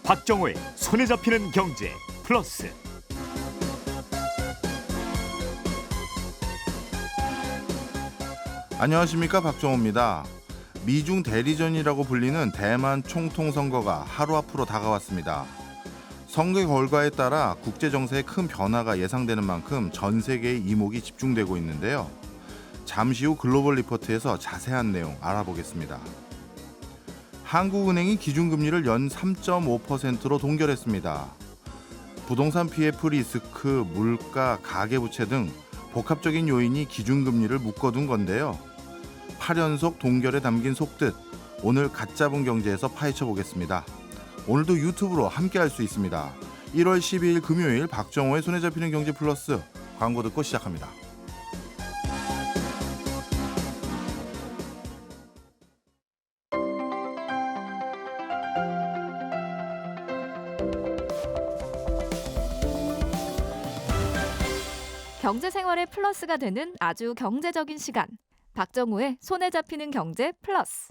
박정호의 손에 잡히는 경제 플러스. 안녕하십니까, 박정호입니다. 미중 대리전이라고 불리는 대만 총통 선거가 하루 앞으로 다가왔습니다. 선거 결과에 따라 국제 정세에 큰 변화가 예상되는 만큼 전 세계의 이목이 집중되고 있는데요. 잠시 후 글로벌 리포트에서 자세한 내용 알아보겠습니다. 한국은행이 기준금리를 연 3.5%로 동결했습니다. 부동산 PF 리스크, 물가, 가계부채 등 복합적인 요인이 기준금리를 묶어둔 건데요. 8연속 동결에 담긴 속뜻, 오늘 갓 잡은 경제에서 파헤쳐 보겠습니다. 오늘도 유튜브로 함께할 수 있습니다. 1월 12일 금요일 박정호의 손에 잡히는 경제 플러스, 광고 듣고 시작합니다. 경제 생활의 플러스가 되는 아주 경제적인 시간. 박정호의 손에 잡히는 경제 플러스.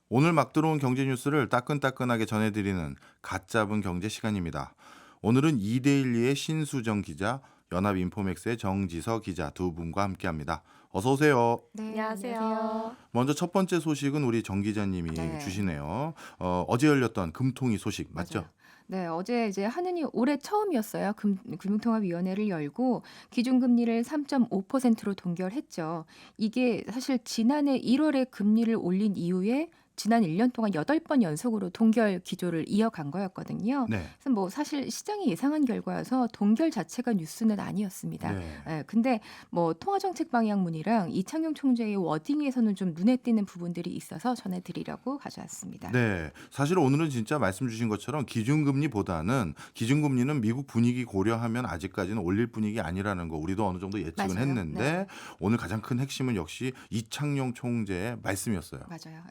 오늘 막 들어온 경제 뉴스를 따끈따끈하게 전해드리는 갓 잡은 경제 시간입니다. 오늘은 2대12의 신수정 기자, 연합인포맥스의 정지서 기자 두 분과 함께합니다. 어서 오세요. 네, 안녕하세요. 먼저 첫 번째 소식은 우리 정 기자님이 주시네요. 어제 열렸던 금통위 소식 맞죠? 맞아요. 네, 어제 이제 한은이 올해 처음이었어요. 금융통화위원회를 열고 기준금리를 3.5%로 동결했죠. 이게 사실 지난해 1월에 금리를 올린 이후에 지난 1년 동안 8번 연속으로 동결 기조를 이어간 거였거든요. 네. 그래서 뭐 사실 시장이 예상한 결과여서 동결 자체가 뉴스는 아니었습니다. 네. 근데 뭐 통화정책 방향문이랑 이창용 총재의 워딩에서는 좀 눈에 띄는 부분들이 있어서 전해드리려고 가져왔습니다. 네, 사실 오늘은 진짜 말씀 주신 것처럼 기준금리는 미국 분위기 고려하면 아직까지는 올릴 분위기 아니라는 거 우리도 어느 정도 예측은 맞아요. 했는데 네. 오늘 가장 큰 핵심은 역시 이창용 총재의 말씀이었어요. 맞아요.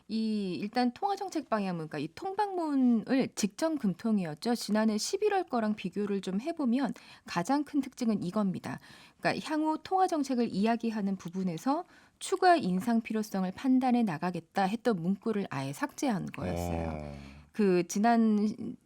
일단 통화정책 방향문, 그러니까 이 통방문을 직전 금통이었죠. 지난해 11월 거랑 비교를 좀 해보면 가장 큰 특징은 이겁니다. 그러니까 향후 통화정책을 이야기하는 부분에서 추가 인상 필요성을 판단해 나가겠다 했던 문구를 아예 삭제한 거였어요.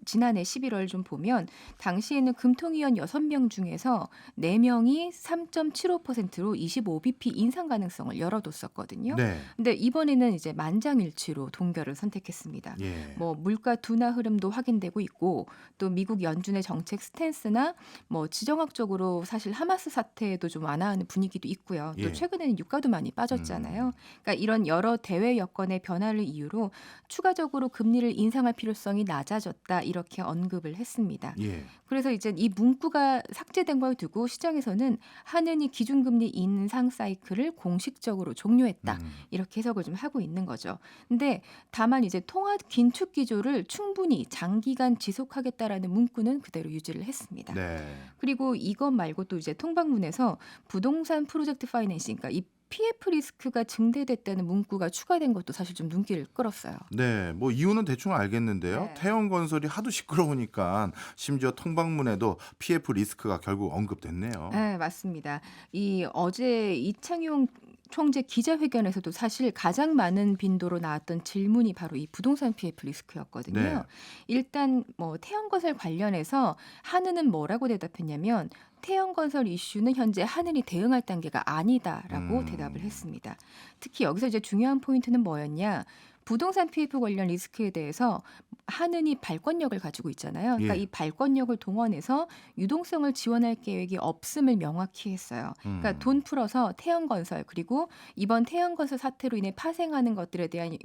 지난해 11월 좀 보면 당시에는 금통위원 6명 중에서 4명이 3.75%로 25bp 인상 가능성을 열어뒀었거든요. 네. 근데 이번에는 이제 만장일치로 동결을 선택했습니다. 예. 뭐 물가 둔화 흐름도 확인되고 있고 또 미국 연준의 정책 스탠스나 뭐 지정학적으로 사실 하마스 사태도 좀 완화하는 분위기도 있고요. 또 예. 최근에는 유가도 많이 빠졌잖아요. 그러니까 이런 여러 대외 여건의 변화를 이유로 추가적으로 금리를 인상할 필요성이 낮아졌다 이렇게 언급을 했습니다. 예. 그래서 이제 이 문구가 삭제된 걸 두고 시장에서는 한은이 기준금리 인상 사이클을 공식적으로 종료했다 이렇게 해석을 좀 하고 있는 거죠. 근데 다만 이제 통화 긴축 기조를 충분히 장기간 지속하겠다라는 문구는 그대로 유지를 했습니다. 네. 그리고 이것 말고 또 이제 통방문에서 부동산 프로젝트 파이낸싱, 그러니까 이 PF 리스크가 증대됐다는 문구가 추가된 것도 사실 좀 눈길을 끌었어요. 네, 뭐 이유는 대충 알겠는데요. 네. 태형건설이 하도 시끄러우니까 심지어 통방문에도 PF 리스크가 결국 언급됐네요. 네, 맞습니다. 어제 이창용 총재 기자회견에서도 사실 가장 많은 빈도로 나왔던 질문이 바로 이 부동산 PF 리스크였거든요. 네. 일단 뭐 태형건설 관련해서 한은은 뭐라고 대답했냐면 태형건설 이슈는 현재 한은이 대응할 단계가 아니다라고 대답을 했습니다. 특히 여기서 이제 중요한 포인트는 뭐였냐? 부동산 PF 관련 리스크에 대해서 한은이 발권력을 가지고 있잖아요. 그러니까 예. 이 발권력을 동원해서 유동성을 지원할 계획이 없음을 명확히 했어요. 그러니까 돈 풀어서 태형건설 그리고 이번 태형건설 사태로 인해 파생하는 것들에 대한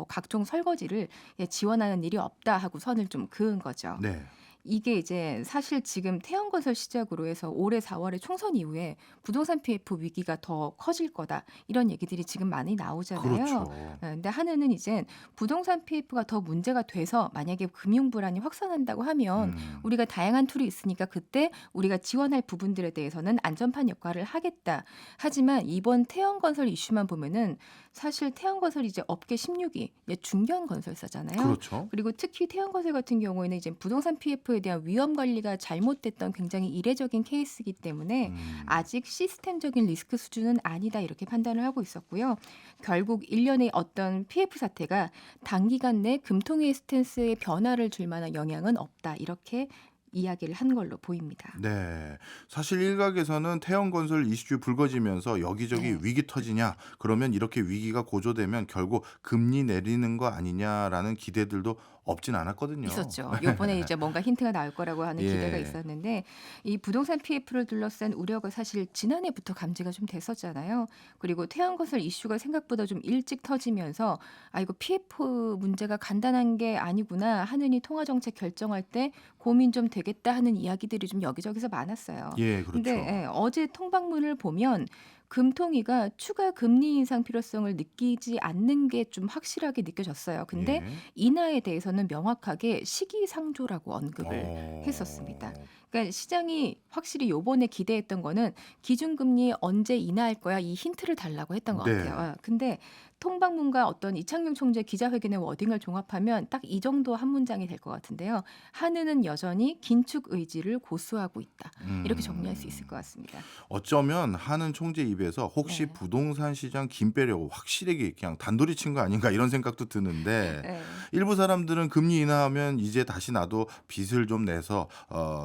각종 설거지를 지원하는 일이 없다 하고 선을 좀 그은 거죠. 네. 이게 이제 사실 지금 태형건설 시작으로 해서 올해 4월에 총선 이후에 부동산 PF 위기가 더 커질 거다 이런 얘기들이 지금 많이 나오잖아요. 그렇죠. 근데 한은은 이제 부동산 PF가 더 문제가 돼서 만약에 금융 불안이 확산한다고 하면 우리가 다양한 툴이 있으니까 그때 우리가 지원할 부분들에 대해서는 안전판 역할을 하겠다. 하지만 이번 태형건설 이슈만 보면은 사실 태형건설이 이제 업계 16위 중견 건설사잖아요. 그렇죠. 그리고 특히 태형건설 같은 경우에는 이제 부동산 PF 리스크에 대한 위험 관리가 잘못됐던 굉장히 이례적인 케이스이기 때문에 아직 시스템적인 리스크 수준은 아니다 이렇게 판단을 하고 있었고요. 결국 일련의 어떤 PF 사태가 단기간 내 금통위 스탠스에 변화를 줄 만한 영향은 없다 이렇게 이야기를 한 걸로 보입니다. 네. 사실 일각에서는 태형건설 이슈 불거지면서 여기저기 네. 위기 터지냐, 그러면 이렇게 위기가 고조되면 결국 금리 내리는 거 아니냐라는 기대들도 없진 않았거든요. 있었죠. 요번에 이제 뭔가 힌트가 나올 거라고 하는 기대가 예. 있었는데 이 부동산 PF를 둘러싼 우려가 사실 지난해부터 감지가 좀 됐었잖아요. 그리고 태양건설 이슈가 생각보다 좀 일찍 터지면서 아 이거 PF 문제가 간단한 게 아니구나 하느니 통화정책 결정할 때 고민 좀 되겠다 하는 이야기들이 좀 여기저기서 많았어요. 예, 그렇죠. 근데 어제 통방문을 보면 금통위가 추가 금리 인상 필요성을 느끼지 않는 게 좀 확실하게 느껴졌어요. 근데 예. 인하에 대해서는 명확하게 시기상조라고 언급을 했었습니다. 그러니까 시장이 확실히 요번에 기대했던 거는 기준금리 언제 인하할 거야 이 힌트를 달라고 했던 것 네. 같아요. 근데 통방문과 어떤 이창용 총재 기자회견의 워딩을 종합하면 딱 이 정도 한 문장이 될 것 같은데요. 한은은 여전히 긴축 의지를 고수하고 있다. 이렇게 정리할 수 있을 것 같습니다. 어쩌면 한은 총재 입에서 혹시 네. 부동산 시장 김 빼려고 확실하게 그냥 단도리 친 거 아닌가 이런 생각도 드는데 네. 일부 사람들은 금리 인하하면 이제 다시 나도 빚을 좀 내서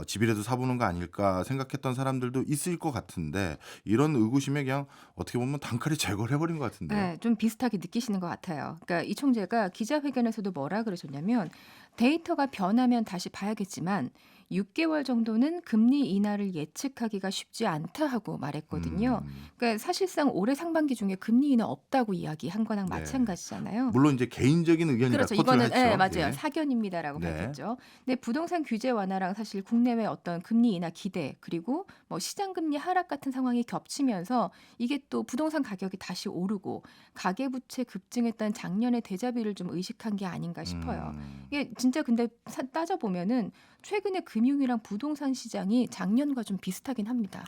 집이라도 사보는 거 아닐까 생각했던 사람들도 있을 것 같은데 이런 의구심에 그냥 어떻게 보면 단칼에 제거를 해버린 것 같은데요. 네, 좀 비슷하게 느끼시는 것 같아요. 그러니까 이 총재가 기자회견에서도 뭐라 그러셨냐면 데이터가 변하면 다시 봐야겠지만 6개월 정도는 금리 인하를 예측하기가 쉽지 않다 하고 말했거든요. 그러니까 사실상 올해 상반기 중에 금리 인하 없다고 이야기한 거랑 네. 마찬가지잖아요. 물론 이제 개인적인 의견이라 그렇죠. 코트를 이거는 했죠. 맞아요. 예. 사견입니다라고 네. 밝혔죠. 근데 부동산 규제 완화랑 사실 국내외 어떤 금리 인하 기대 그리고 뭐 시장 금리 하락 같은 상황이 겹치면서 이게 또 부동산 가격이 다시 오르고 가계 부채 급증했던 작년의 대자비를 좀 의식한 게 아닌가 싶어요. 이게 진짜 근데 따져 보면은 최근에 금융이랑 부동산 시장이 작년과 좀 비슷하긴 합니다.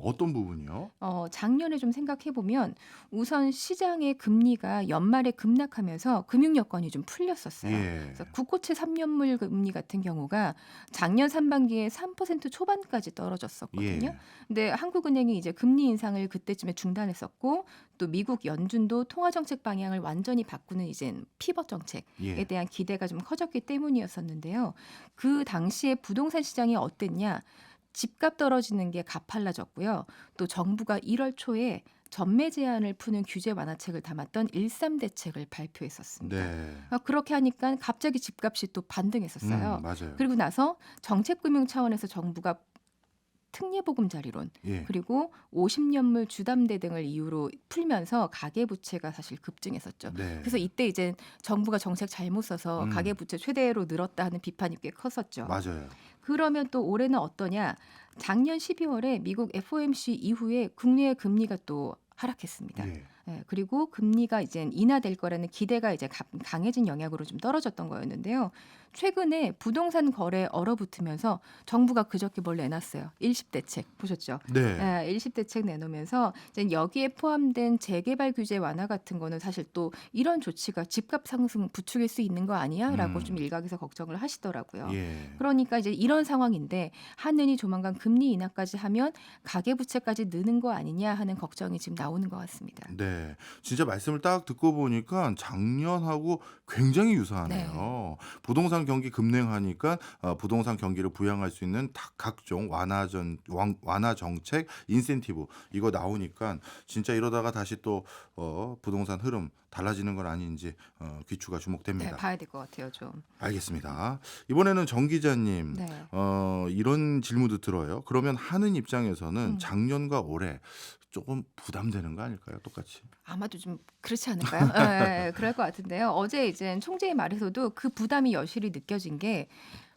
어떤 부분이요? 작년에 좀 생각해 보면 우선 시장의 금리가 연말에 급락하면서 금융 여건이 좀 풀렸었어요. 예. 그래서 국고채 3년물 금리 같은 경우가 작년 상반기에 3% 초반까지 떨어졌었거든요. 예. 근데 한국은행이 이제 금리 인상을 그때쯤에 중단했었고 또 미국 연준도 통화 정책 방향을 완전히 바꾸는 이제 피벗 정책에 예. 대한 기대가 좀 커졌기 때문이었었는데요. 그 당시에 부동산 시장이 어땠냐? 집값 떨어지는 게 가팔라졌고요. 또 정부가 1월 초에 전매 제한을 푸는 규제 완화책을 담았던 1.3 대책을 발표했었습니다. 네. 그렇게 하니까 갑자기 집값이 또 반등했었어요. 맞아요. 그리고 나서 정책금융 차원에서 정부가 특례보금자리론 예. 그리고 50년물 주담대 등을 이유로 풀면서 가계부채가 사실 급증했었죠. 네. 그래서 이때 이제 정부가 정책 잘못 써서 가계부채 최대로 늘었다 하는 비판이 꽤 컸었죠. 맞아요. 그러면 또 올해는 어떠냐? 작년 12월에 미국 FOMC 이후에 국내의 금리가 또 하락했습니다. 예. 그리고 금리가 이제 인하될 거라는 기대가 이제 강해진 영향으로 좀 떨어졌던 거였는데요. 최근에 부동산 거래 얼어붙으면서 정부가 그저께 뭘 내놨어요. 일십대책 보셨죠? 네. 일십대책 내놓으면서 이제 여기에 포함된 재개발 규제 완화 같은 거는 사실 또 이런 조치가 집값 상승 부추길 수 있는 거 아니야라고 좀 일각에서 걱정을 하시더라고요. 예. 그러니까 이제 이런 상황인데 한은이 조만간 금리 인하까지 하면 가계부채까지 느는 거 아니냐 하는 걱정이 지금 나오는 것 같습니다. 네. 진짜 말씀을 딱 듣고 보니까 작년하고 굉장히 유사하네요. 부동산 경기 급냉하니까 부동산 경기를 부양할 수 있는 각종 완화 정책, 인센티브 이거 나오니까 진짜 이러다가 다시 또 부동산 흐름 달라지는 건 아닌지 귀추가 주목됩니다. 봐야 될 것 같아요, 좀. 알겠습니다. 이번에는 정 기자님 네. 이런 질문도 들어요. 그러면 하는 입장에서는 작년과 올해 조금 부담되는 거 아닐까요? 똑같이. 아마도 좀 그렇지 않을까요? 그럴 것 같은데요. 어제 이제 총재의 말에서도 그 부담이 여실히 느껴진 게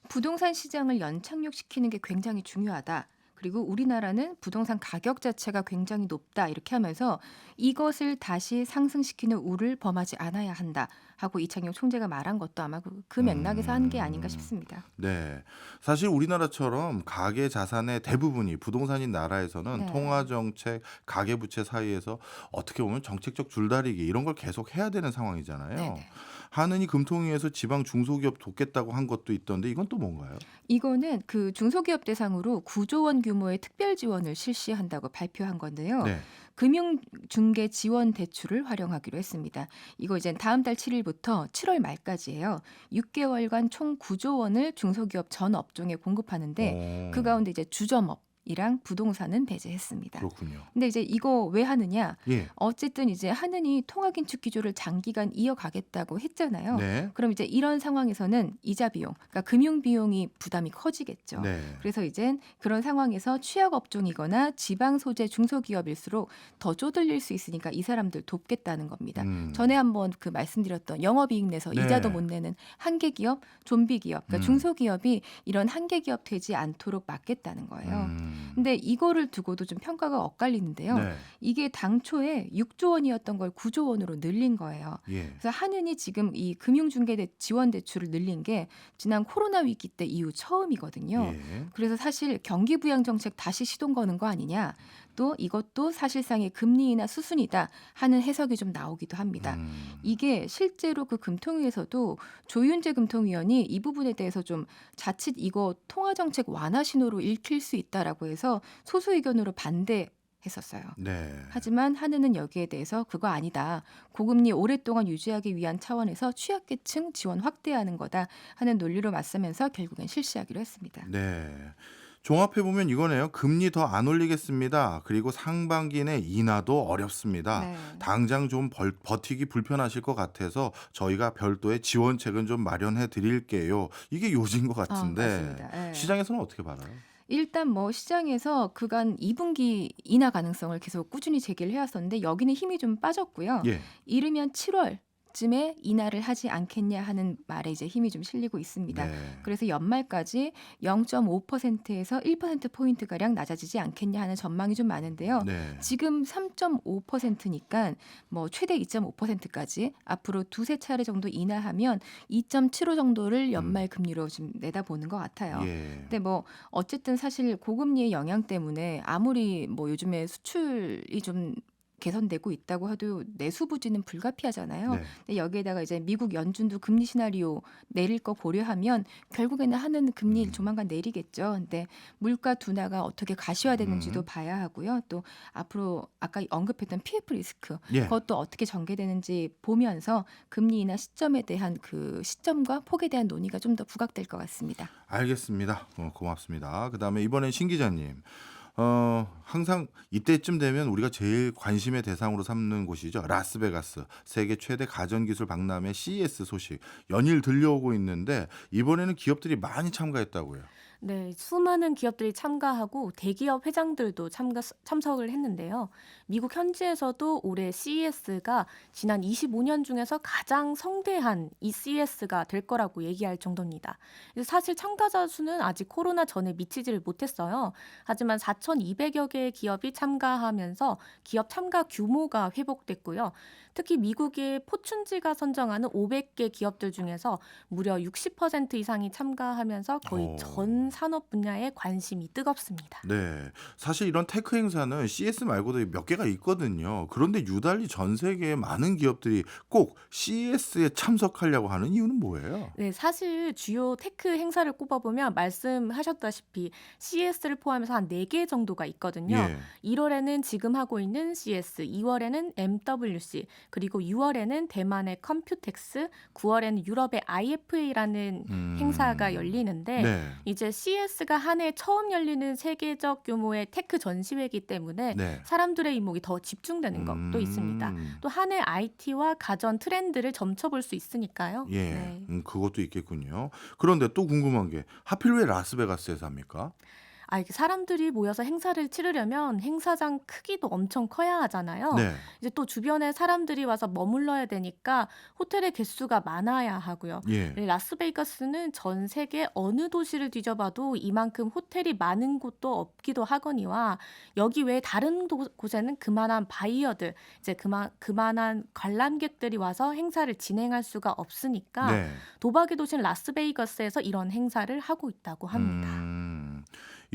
부동산 시장을 연착륙시키는 게 굉장히 중요하다. 그리고 우리나라는 부동산 가격 자체가 굉장히 높다 이렇게 하면서 이것을 다시 상승시키는 우를 범하지 않아야 한다 하고 이창용 총재가 말한 것도 아마 그 맥락에서 한 게 아닌가 싶습니다. 네, 사실 우리나라처럼 가계 자산의 대부분이 부동산인 나라에서는 네. 통화정책, 가계부채 사이에서 어떻게 보면 정책적 줄다리기 이런 걸 계속 해야 되는 상황이잖아요. 네네. 하느니 금통위에서 지방 중소기업 돕겠다고 한 것도 있던데 이건 또 뭔가요? 이거는 그 중소기업 대상으로 9조 원 규모의 특별 지원을 실시한다고 발표한 건데요. 네. 금융중개 지원 대출을 활용하기로 했습니다. 이거 이제 다음 달 7일부터 7월 말까지예요. 6개월간 총 9조 원을 중소기업 전 업종에 공급하는데 그 가운데 이제 주점업이랑 부동산은 배제했습니다. 그렇군요. 근데 이제 이거 왜 하느냐? 예. 어쨌든 이제 하느니 통화긴축 기조를 장기간 이어가겠다고 했잖아요. 네. 그럼 이제 이런 상황에서는 이자 비용, 그러니까 금융 비용이 부담이 커지겠죠. 네. 그래서 이젠 그런 상황에서 취약 업종이거나 지방 소재 중소기업일수록 더 쪼들릴 수 있으니까 이 사람들 돕겠다는 겁니다. 전에 한번 그 말씀드렸던 영업이익 내서 네. 이자도 못 내는 한계 기업, 좀비 기업, 그러니까 중소기업이 이런 한계 기업 되지 않도록 막겠다는 거예요. 근데 이거를 두고도 좀 평가가 엇갈리는데요. 네. 이게 당초에 6조 원이었던 걸 9조 원으로 늘린 거예요. 예. 그래서 하느니 지금 이 금융중개 지원 대출을 늘린 게 지난 코로나 위기 때 이후 처음이거든요. 예. 그래서 사실 경기 부양 정책 다시 시동 거는 거 아니냐. 또 이것도 사실상의 금리 인하 수순이다 하는 해석이 좀 나오기도 합니다. 이게 실제로 그 금통위에서도 조윤재 금통위원이 이 부분에 대해서 좀 자칫 이거 통화정책 완화 신호로 읽힐 수 있다라고 해서 소수 의견으로 반대했었어요. 네. 하지만 하느는 여기에 대해서 그거 아니다. 고금리 오랫동안 유지하기 위한 차원에서 취약계층 지원 확대하는 거다 하는 논리로 맞서면서 결국엔 실시하기로 했습니다. 네. 종합해 보면 이거네요. 금리 더 안 올리겠습니다. 그리고 상반기 내 인하도 어렵습니다. 네. 당장 좀 버티기 불편하실 것 같아서 저희가 별도의 지원책은 좀 마련해 드릴게요. 이게 요지인 것 같은데 맞습니다. 네. 시장에서는 어떻게 받아요? 일단 뭐 시장에서 그간 2분기 인하 가능성을 계속 꾸준히 제기를 해왔었는데 여기는 힘이 좀 빠졌고요. 예. 이르면 7월쯤에 인하를 하지 않겠냐 하는 말에 이제 힘이 좀 실리고 있습니다. 네. 그래서 연말까지 0.5%에서 1%포인트 가량 낮아지지 않겠냐 하는 전망이 좀 많은데요. 네. 지금 3.5%니까 뭐 최대 2.5%까지 앞으로 두세 차례 정도 인하하면 2.75 정도를 연말 금리로 지금 내다보는 것 같아요. 예. 근데 뭐 어쨌든 사실 고금리의 영향 때문에 아무리 뭐 요즘에 수출이 좀 개선되고 있다고 해도 내수 부진은 불가피하잖아요. 네. 근데 여기에다가 이제 미국 연준도 금리 시나리오 내릴 거 고려하면 결국에는 하는 금리 조만간 내리겠죠. 근데 물가 둔화가 어떻게 가시화되는지도 봐야 하고요. 또 앞으로 아까 언급했던 PF 리스크 예. 그것도 어떻게 전개되는지 보면서 금리 인하 시점에 대한 그 시점과 폭에 대한 논의가 좀 더 부각될 것 같습니다. 알겠습니다. 고맙습니다. 그다음에 이번엔 신 기자님. 항상 이때쯤 되면 우리가 제일 관심의 대상으로 삼는 곳이죠. 라스베가스 세계 최대 가전기술 박람회 CES 소식 연일 들려오고 있는데 이번에는 기업들이 많이 참가했다고요. 네, 수많은 기업들이 참가하고 대기업 회장들도 참석을 했는데요. 미국 현지에서도 올해 CES가 지난 25년 중에서 가장 성대한 이 CES가 될 거라고 얘기할 정도입니다. 그래서 사실 참가자 수는 아직 코로나 전에 미치지를 못했어요. 하지만 4,200여 개의 기업이 참가하면서 기업 참가 규모가 회복됐고요. 특히 미국의 포춘지가 선정하는 500개 기업들 중에서 무려 60% 이상이 참가하면서 거의 전 산업 분야에 관심이 뜨겁습니다. 네, 사실 이런 테크 행사는 CS 말고도 몇 개가 있거든요. 그런데 유달리 전 세계의 많은 기업들이 꼭 CES에 참석하려고 하는 이유는 뭐예요? 네, 사실 주요 테크 행사를 꼽아보면 말씀하셨다시피 CES를 포함해서 한 4개 정도가 있거든요. 예. 1월에는 지금 하고 있는 CS, 2월에는 MWC, 그리고 6월에는 대만의 컴퓨텍스, 9월에는 유럽의 IFA라는 행사가 열리는데 네. 이제 CES가 한 해 처음 열리는 세계적 규모의 테크 전시회이기 때문에 네. 사람들의 이목이 더 집중되는 것도 있습니다. 또 한 해 IT와 가전 트렌드를 점쳐볼 수 있으니까요. 예, 네. 그것도 있겠군요. 그런데 또 궁금한 게 하필 왜 라스베가스에서 합니까? 이게 사람들이 모여서 행사를 치르려면 행사장 크기도 엄청 커야 하잖아요. 네. 이제 또 주변에 사람들이 와서 머물러야 되니까 호텔의 개수가 많아야 하고요. 예. 라스베이거스는 전 세계 어느 도시를 뒤져봐도 이만큼 호텔이 많은 곳도 없기도 하거니와 여기 외에 다른 곳에는 그만한 바이어들, 이제 그만한 관람객들이 와서 행사를 진행할 수가 없으니까 네. 도박의 도시인 라스베이거스에서 이런 행사를 하고 있다고 합니다.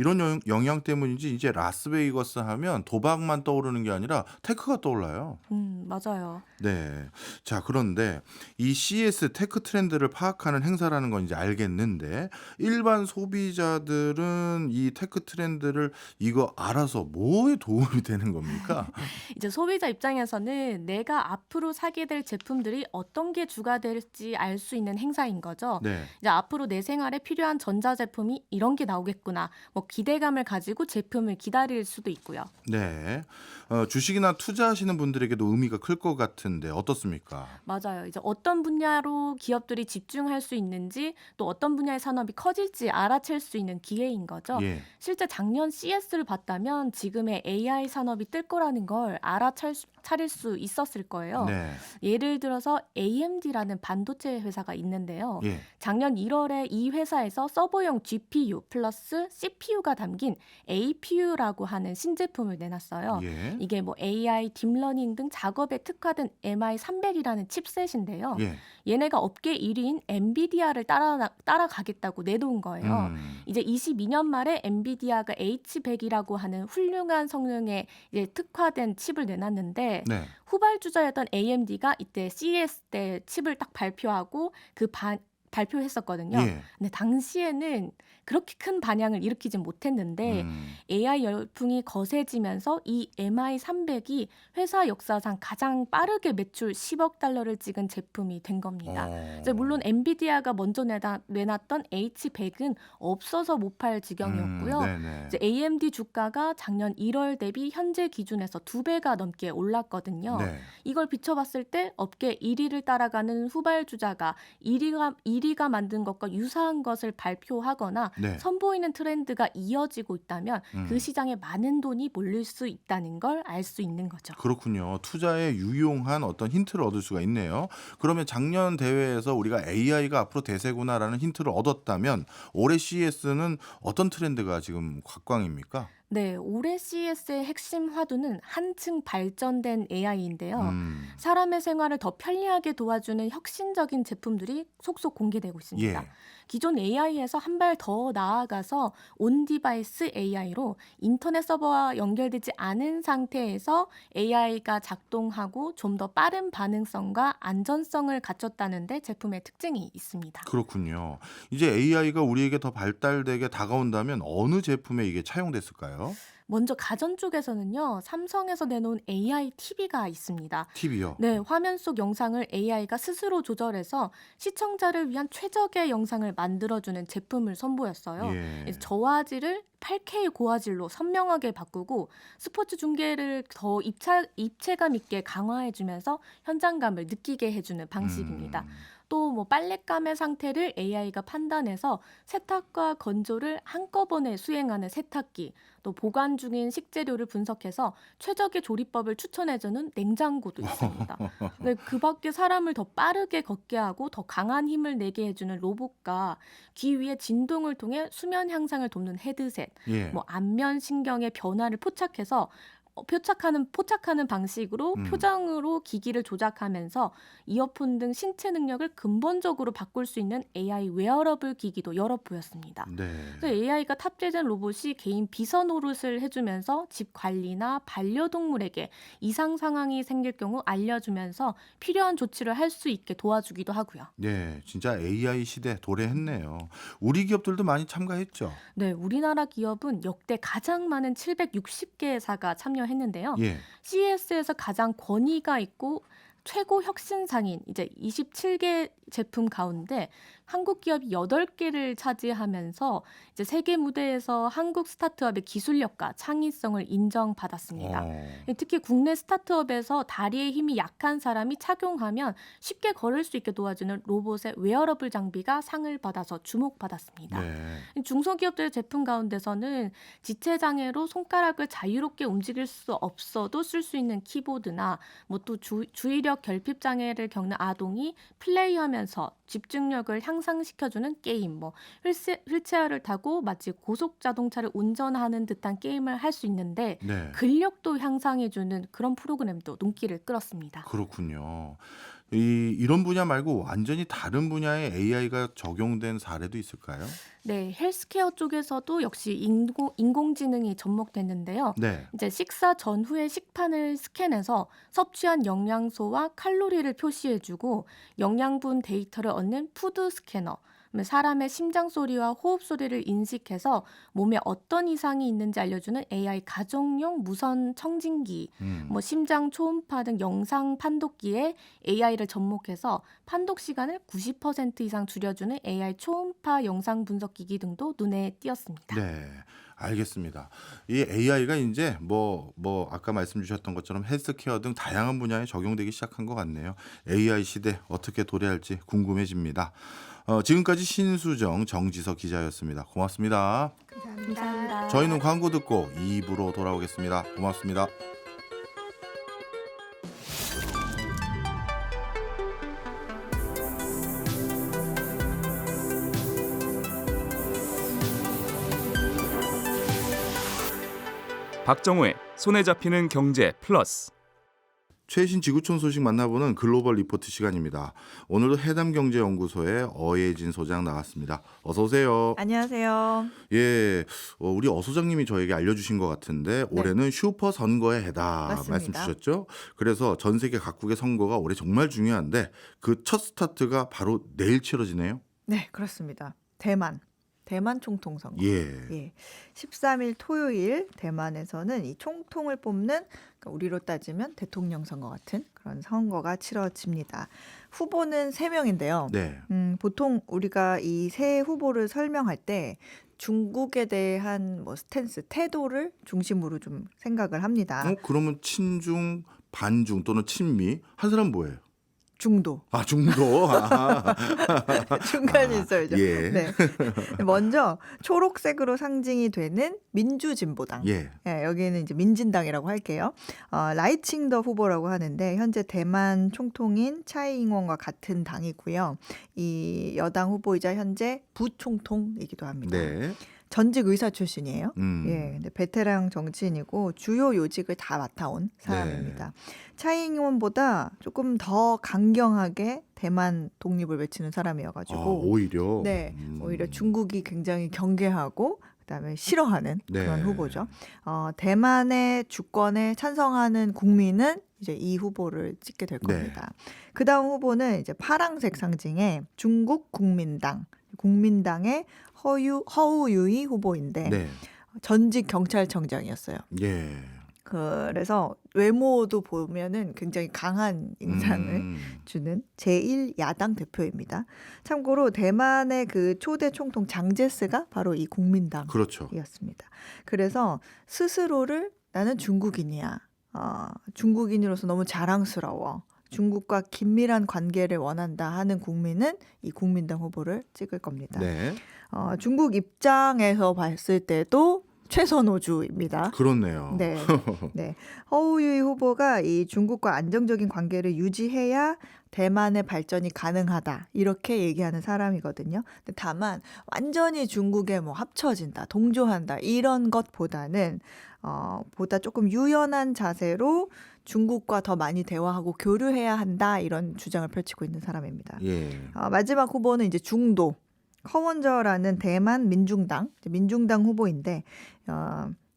이런 영향 때문인지 이제 라스베이거스 하면 도박만 떠오르는 게 아니라 테크가 떠올라요. 맞아요. 네. 자, 그런데 이 CES 테크 트렌드를 파악하는 행사라는 건 이제 알겠는데 일반 소비자들은 이 테크 트렌드를 이거 알아서 뭐에 도움이 되는 겁니까? 이제 소비자 입장에서는 내가 앞으로 사게 될 제품들이 어떤 게 주가 될지 알 수 있는 행사인 거죠. 네. 이제 앞으로 내 생활에 필요한 전자제품이 이런 게 나오겠구나. 뭐 기대감을 가지고 제품을 기다릴 수도 있고요. 네. 주식이나 투자하시는 분들에게도 의미가 클 것 같은데 어떻습니까? 맞아요. 이제 어떤 분야로 기업들이 집중할 수 있는지 또 어떤 분야의 산업이 커질지 알아챌 수 있는 기회인 거죠. 예. 실제 작년 CS를 봤다면 지금의 AI 산업이 뜰 거라는 걸 알아차릴 수 있었을 거예요. 네. 예를 들어서 AMD라는 반도체 회사가 있는데요. 예. 작년 1월에 이 회사에서 서버용 GPU 플러스 CPU가 담긴 APU라고 하는 신제품을 내놨어요. 예. 이게 뭐 AI, 딥러닝 등 작업에 특화된 MI300이라는 칩셋인데요. 예. 얘네가 업계 1위인 엔비디아를 따라가겠다고 내놓은 거예요. 이제 22년 말에 엔비디아가 H100이라고 하는 훌륭한 성능에 이제 특화된 칩을 내놨는데 네. 후발주자였던 AMD가 이때 CES 때 칩을 딱 발표하고 발표했었거든요. 예. 근데 당시에는 그렇게 큰 반향을 일으키진 못했는데 AI 열풍이 거세지면서 이 MI300이 회사 역사상 가장 빠르게 매출 10억 달러를 찍은 제품이 된 겁니다. 이제 물론 엔비디아가 먼저 내놨던 H100은 없어서 못 팔 지경이었고요. 네네. 이제 AMD 주가가 작년 1월 대비 현재 기준에서 2배가 넘게 올랐거든요. 네. 이걸 비춰봤을 때 업계 1위를 따라가는 후발주자가 1위가 만든 것과 유사한 것을 발표하거나 네. 선보이는 트렌드가 이어지고 있다면 음. 그 시장에 많은 돈이 몰릴 수 있다는 걸 알 수 있는 거죠. 그렇군요. 투자에 유용한 어떤 힌트를 얻을 수가 있네요. 그러면 작년 대회에서 우리가 AI가 앞으로 대세구나라는 힌트를 얻었다면 올해 CES는 어떤 트렌드가 지금 각광입니까? 네, 올해 CES의 핵심 화두는 한층 발전된 AI인데요. 사람의 생활을 더 편리하게 도와주는 혁신적인 제품들이 속속 공개되고 있습니다. 예. 기존 AI에서 한 발 더 나아가서 온디바이스 AI로 인터넷 서버와 연결되지 않은 상태에서 AI가 작동하고 좀 더 빠른 반응성과 안전성을 갖췄다는 데 제품의 특징이 있습니다. 그렇군요. 이제 AI가 우리에게 더 발달되게 다가온다면 어느 제품에 이게 차용됐을까요? 먼저 가전 쪽에서는요, 삼성에서 내놓은 AI TV가 있습니다. TV요. 네, 화면 속 영상을 AI가 스스로 조절해서 시청자를 위한 최적의 영상을 만들어주는 제품을 선보였어요. 예. 저화질을 8K 고화질로 선명하게 바꾸고 스포츠 중계를 더 입체감 있게 강화해주면서 현장감을 느끼게 해주는 방식입니다. 또 뭐 빨랫감의 상태를 AI가 판단해서 세탁과 건조를 한꺼번에 수행하는 세탁기, 또 보관 중인 식재료를 분석해서 최적의 조리법을 추천해주는 냉장고도 있습니다. 네, 그 밖에 사람을 더 빠르게 걷게 하고 더 강한 힘을 내게 해주는 로봇과 귀 위에 진동을 통해 수면 향상을 돕는 헤드셋, 예. 뭐 안면 신경의 변화를 포착하는 방식으로 표정으로 기기를 조작하면서 이어폰 등 신체 능력을 근본적으로 바꿀 수 있는 AI 웨어러블 기기도 여러 보였습니다. 네. AI가 탑재된 로봇이 개인 비서 노릇을 해주면서 집 관리나 반려동물에게 이상 상황이 생길 경우 알려주면서 필요한 조치를 할 수 있게 도와주기도 하고요. 네, 진짜 AI 시대 도래했네요. 우리 기업들도 많이 참가했죠. 네, 우리나라 기업은 역대 가장 많은 760개사가 참여했는데요. 예. CES에서 가장 권위가 있고 최고 혁신상인 이제 27개 제품 가운데 한국 기업이 8개를 차지하면서 이제 세계 무대에서 한국 스타트업의 기술력과 창의성을 인정받았습니다. 특히 국내 스타트업에서 다리의 힘이 약한 사람이 착용하면 쉽게 걸을 수 있게 도와주는 로봇의 웨어러블 장비가 상을 받아서 주목받았습니다. 네. 중소기업들의 제품 가운데서는 지체장애로 손가락을 자유롭게 움직일 수 없어도 쓸 수 있는 키보드나 뭐 또 주의력 결핍 장애를 겪는 아동이 플레이하면서 집중력을 향상시켜주는 게임, 뭐 휠체어를 타고 마치 고속 자동차를 운전하는 듯한 게임을 할 수 있는데 네. 근력도 향상해주는 그런 프로그램도 눈길을 끌었습니다. 그렇군요. 이런 분야 말고 완전히 다른 분야에 AI가 적용된 사례도 있을까요? 네, 헬스케어 쪽에서도 역시 인공지능이 접목됐는데요. 네. 이제 식사 전후의 식판을 스캔해서 섭취한 영양소와 칼로리를 표시해주고 영양분 데이터를 얻는 푸드 스캐너, 사람의 심장 소리와 호흡 소리를 인식해서 몸에 어떤 이상이 있는지 알려주는 AI 가정용 무선 청진기, 심장 초음파 등 영상 판독기에 AI를 접목해서 판독 시간을 90% 이상 줄여주는 AI 초음파 영상 분석기기 등도 눈에 띄었습니다. 네. 알겠습니다. 이 AI가 이제 아까 말씀 주셨던 것처럼 헬스케어 등 다양한 분야에 적용되기 시작한 것 같네요. AI 시대 어떻게 도래할지 궁금해집니다. 지금까지 신수정, 정지석 기자였습니다. 고맙습니다. 감사합니다. 저희는 광고 듣고 2부로 돌아오겠습니다. 고맙습니다. 박정호의 손에 잡히는 경제 플러스. 최신 지구촌 소식 만나보는 글로벌 리포트 시간입니다. 오늘도 해담경제연구소의 어예진 소장 나왔습니다. 어서 오세요. 안녕하세요. 예, 우리 어 소장님이 저에게 알려주신 것 같은데 올해는 슈퍼 선거의 해다 맞습니다. 말씀 주셨죠? 그래서 전 세계 각국의 선거가 올해 정말 중요한데 그 첫 스타트가 바로 내일 치러지네요. 네, 그렇습니다. 대만 총통 선거. 예. 13일 토요일 대만에서는 이 총통을 뽑는, 그러니까 우리로 따지면 대통령 선거 같은 그런 선거가 치러집니다. 후보는 3명인데요. 네. 보통 우리가 이 세 후보를 설명할 때 중국에 대한 스탠스, 태도를 중심으로 좀 생각을 합니다. 그러면 친중, 반중 또는 친미 한 사람 뭐예요? 중도. 중도. 중간이 있어야죠. 예. 네. 먼저 초록색으로 상징이 되는 민주진보당. 예. 여기는 이제 민진당이라고 할게요. 라이칭더 후보라고 하는데 현재 대만 총통인 차이잉원과 같은 당이고요. 이 여당 후보이자 현재 부총통이기도 합니다. 네. 전직 의사 출신이에요. 음. 근데 베테랑 정치인이고 주요 요직을 다 맡아온 사람입니다. 차이잉원보다 조금 더 강경하게 대만 독립을 외치는 사람이어가지고 오히려. 네, 오히려 중국이 굉장히 경계하고 그다음에 싫어하는 네. 그런 후보죠. 대만의 주권에 찬성하는 국민은 이제 이 후보를 찍게 될 겁니다. 그다음 후보는 이제 파랑색 상징의 중국 국민당의 허우유이 후보인데 네. 전직 경찰청장이었어요. 예. 그래서 외모도 보면은 굉장히 강한 인상을 주는 제1야당 대표입니다. 참고로 대만의 그 초대 총통 장제스가 바로 이 국민당이었습니다. 그렇죠. 그래서 스스로를 나는 중국인이야. 중국인으로서 너무 자랑스러워. 중국과 긴밀한 관계를 원한다 하는 국민은 이 국민당 후보를 찍을 겁니다. 네. 중국 입장에서 봤을 때도 최선호주입니다. 그렇네요. 네. 허우유이 후보가 이 중국과 안정적인 관계를 유지해야 대만의 발전이 가능하다 이렇게 얘기하는 사람이거든요. 근데 다만 완전히 중국에 합쳐진다, 동조한다 이런 것보다는 보다 조금 유연한 자세로 중국과 더 많이 대화하고 교류해야 한다 이런 주장을 펼치고 있는 사람입니다. 예. 마지막 후보는 이제 중도 커원저라는 대만 민중당 후보인데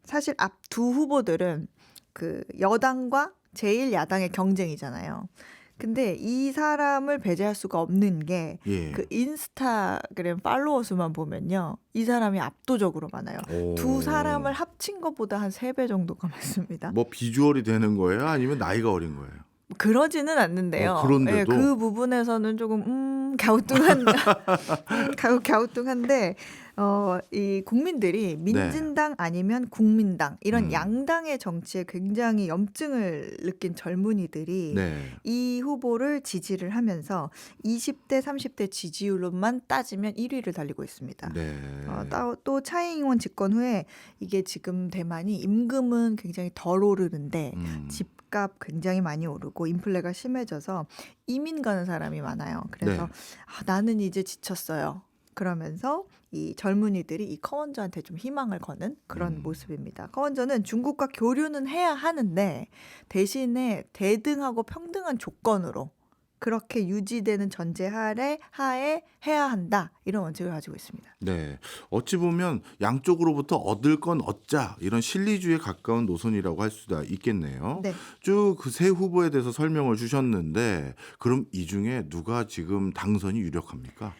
사실 앞 두 후보들은 그 여당과 제1야당의 경쟁이잖아요. 근데 이 사람을 배제할 수가 없는 게 그 인스타그램 팔로워 수만 보면요. 이 사람이 압도적으로 많아요. 두 사람을 합친 것보다 한 3배 정도가 많습니다. 비주얼이 되는 거예요? 아니면 나이가 어린 거예요? 그러지는 않는데요. 그런데도? 그 부분에서는 조금 갸우뚱한데 이 국민들이 민진당 아니면 국민당 이런 양당의 정치에 굉장히 염증을 느낀 젊은이들이 이 후보를 지지를 하면서 20대, 30대 지지율로만 따지면 1위를 달리고 있습니다. 또 차이잉원 집권 후에 이게 지금 대만이 임금은 굉장히 덜 오르는데 집값 굉장히 많이 오르고 인플레가 심해져서 이민 가는 사람이 많아요. 그래서 나는 이제 지쳤어요. 그러면서 이 젊은이들이 이 커원저한테 좀 희망을 거는 그런 모습입니다. 커원저는 중국과 교류는 해야 하는데 대신에 대등하고 평등한 조건으로 그렇게 유지되는 전제 하에 해야 한다. 이런 원칙을 가지고 있습니다. 네. 어찌 보면 양쪽으로부터 얻을 건 얻자 이런 실리주의에 가까운 노선이라고 할 수가 있겠네요. 네. 쭉 그 세 후보에 대해서 설명을 주셨는데 그럼 이 중에 누가 지금 당선이 유력합니까?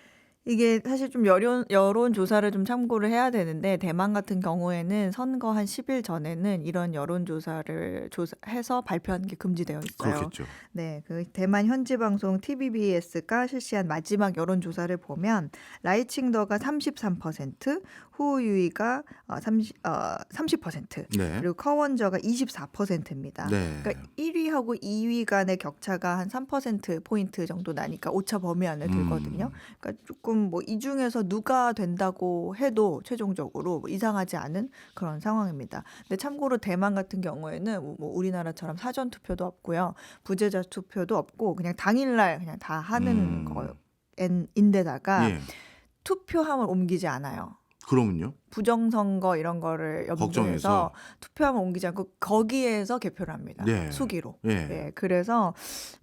이게 사실 좀 여론조사를 좀 참고를 해야 되는데 대만 같은 경우에는 선거 한 10일 전에는 이런 여론조사를 해서 발표하는 게 금지되어 있어요. 그렇겠죠. 네, 그 대만 현지 방송 TVBS가 실시한 마지막 여론조사를 보면 라이칭더가 33%, 후유이가 30%, 네. 그리고 커원저가 24%입니다. 네. 그러니까 1위하고 2위 간의 격차가 한 3%포인트 정도 나니까 오차 범위 안에 들거든요. 그러니까 조금 뭐 이 중에서 누가 된다고 해도 최종적으로 뭐 이상하지 않은 그런 상황입니다. 근데 참고로 대만 같은 경우에는 뭐 우리나라처럼 사전 투표도 없고요. 부재자 투표도 없고 그냥 당일날 그냥 다 하는 거인데다가 예. 투표함을 옮기지 않아요. 그러면요? 부정선거 이런 거를 염두해서 걱정해서. 투표함을 옮기지 않고 거기에서 개표를 합니다. 네. 수기로. 예. 네, 그래서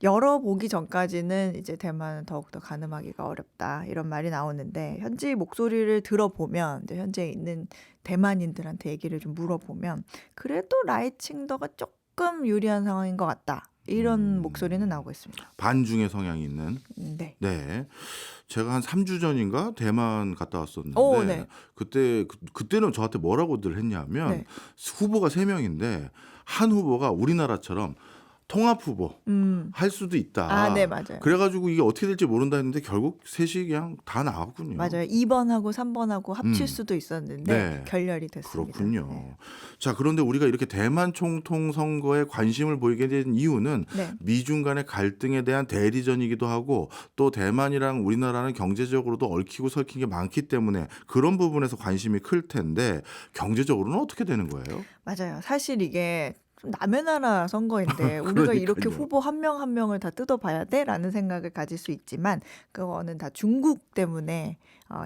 열어보기 전까지는 이제 대만은 더욱더 가늠하기가 어렵다 이런 말이 나오는데 현지 목소리를 들어보면 이제 현재 있는 대만인들한테 얘기를 좀 물어보면 그래도 라이칭더가 조금 유리한 상황인 것 같다 이런 목소리는 나오고 있습니다. 반중의 성향이 있는. 네. 네. 제가 한 3주 전인가 대만 갔다 왔었는데 오, 네. 그때는 저한테 뭐라고들 했냐면 네. 후보가 3명인데 한 후보가 우리나라처럼 통합 후보 할 수도 있다. 아, 네, 맞아요. 그래가지고 이게 어떻게 될지 모른다 했는데 결국 셋이 그냥 다 나왔군요. 맞아요. 2번하고 3번하고 합칠 수도 있었는데 네. 결렬이 됐습니다. 그렇군요. 네. 자, 그런데 우리가 이렇게 대만 총통 선거에 관심을 보이게 된 이유는 네. 미중 간의 갈등에 대한 대리전이기도 하고 또 대만이랑 우리나라는 경제적으로도 얽히고 설킨 게 많기 때문에 그런 부분에서 관심이 클 텐데 경제적으로는 어떻게 되는 거예요? 맞아요. 사실 이게 좀 남의 나라 선거인데 우리가 그러니까요. 이렇게 후보 한 명 한 명을 다 뜯어봐야 돼라는 생각을 가질 수 있지만 그거는 다 중국 때문에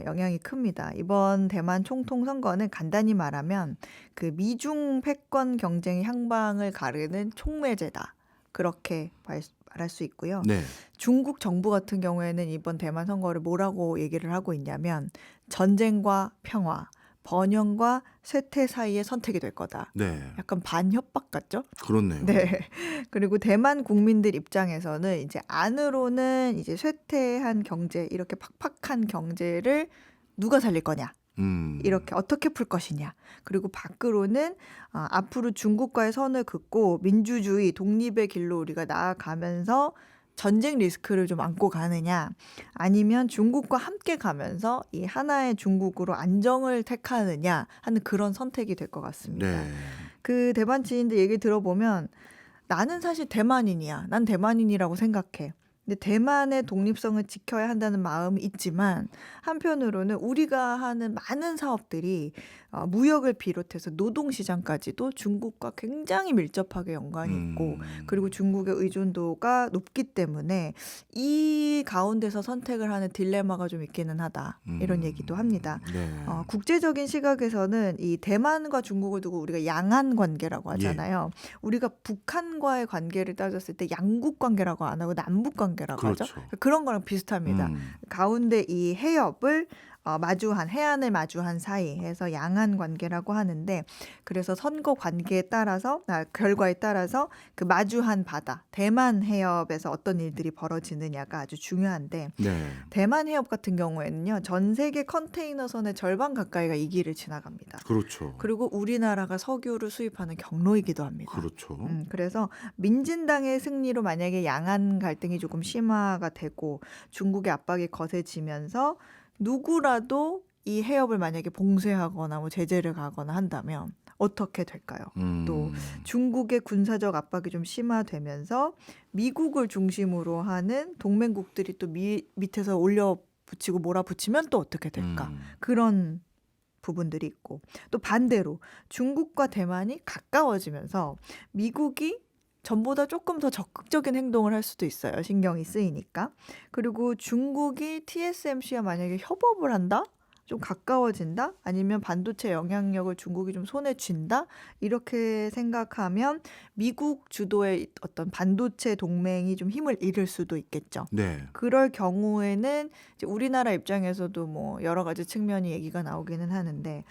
영향이 큽니다. 이번 대만 총통 선거는 간단히 말하면 그 미중 패권 경쟁 향방을 가르는 촉매제다. 그렇게 말할 수 있고요. 네. 중국 정부 같은 경우에는 이번 대만 선거를 뭐라고 얘기를 하고 있냐면 전쟁과 평화, 번영과 쇠퇴 사이의 선택이 될 거다. 네. 약간 반협박 같죠? 그렇네요. 네. 그리고 대만 국민들 입장에서는 이제 안으로는 이제 쇠퇴한 경제, 이렇게 팍팍한 경제를 누가 살릴 거냐? 이렇게 어떻게 풀 것이냐. 그리고 밖으로는 앞으로 중국과의 선을 긋고 민주주의, 독립의 길로 우리가 나아가면서 전쟁 리스크를 좀 안고 가느냐 아니면 중국과 함께 가면서 이 하나의 중국으로 안정을 택하느냐 하는 그런 선택이 될 것 같습니다. 네. 그 대만 지인들 얘기 들어보면 나는 사실 대만인이야. 난 대만인이라고 생각해. 근데 대만의 독립성을 지켜야 한다는 마음이 있지만 한편으로는 우리가 하는 많은 사업들이 무역을 비롯해서 노동시장까지도 중국과 굉장히 밀접하게 연관이 있고 그리고 중국의 의존도가 높기 때문에 이 가운데서 선택을 하는 딜레마가 좀 있기는 하다. 이런 얘기도 합니다. 네. 국제적인 시각에서는 이 대만과 중국을 두고 우리가 양안 관계라고 하잖아요. 우리가 북한과의 관계를 따졌을 때 양국 관계라고 안 하고 남북 관계라고 하죠. 그렇죠. 그런 거랑 비슷합니다. 가운데 이 해협을 해안을 마주한 사이에서 양안 관계라고 하는데 그래서 선거 관계에 따라서 결과에 따라서 그 마주한 바다 대만 해협에서 어떤 일들이 벌어지느냐가 아주 중요한데 네. 대만 해협 같은 경우에는요 전 세계 컨테이너선의 절반 가까이가 이 길을 지나갑니다. 그렇죠. 그리고 우리나라가 석유를 수입하는 경로이기도 합니다. 그렇죠. 그래서 민진당의 승리로 만약에 양안 갈등이 조금 심화가 되고 중국의 압박이 거세지면서 누구라도 이 해협을 만약에 봉쇄하거나 뭐 제재를 가거나 한다면 어떻게 될까요? 또 중국의 군사적 압박이 좀 심화되면서 미국을 중심으로 하는 동맹국들이 또 밑에서 올려붙이고 몰아붙이면 또 어떻게 될까? 그런 부분들이 있고 또 반대로 중국과 대만이 가까워지면서 미국이 전보다 조금 더 적극적인 행동을 할 수도 있어요. 신경이 쓰이니까. 그리고 중국이 TSMC와 만약에 협업을 한다? 좀 가까워진다? 아니면 반도체 영향력을 중국이 좀 손에 쥔다? 이렇게 생각하면 미국 주도의 어떤 반도체 동맹이 좀 힘을 잃을 수도 있겠죠. 네. 그럴 경우에는 이제 우리나라 입장에서도 뭐 여러 가지 측면이 얘기가 나오기는 하는데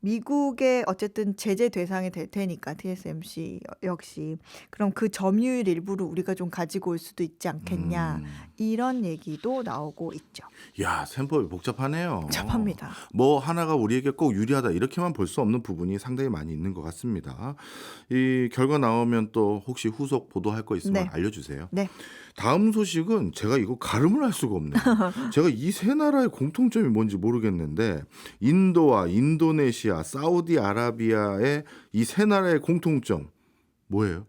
미국의 어쨌든 제재 대상이 될 테니까 TSMC 역시 그럼 그 점유율 일부를 우리가 좀 가지고 올 수도 있지 않겠냐 이런 얘기도 나오고 있죠. 야, 셈법이 복잡하네요. 복잡합니다. 뭐 하나가 우리에게 꼭 유리하다 이렇게만 볼 수 없는 부분이 상당히 많이 있는 것 같습니다. 이 결과 나오면 또 혹시 후속 보도할 거 있으면 네. 알려주세요. 네. 다음 소식은 제가 이거 가름을 할 수가 없네요. 제가 이 세 나라의 공통점이 뭔지 모르겠는데 인도와 인도네시아, 사우디아라비아의 이 세 나라의 공통점 뭐예요?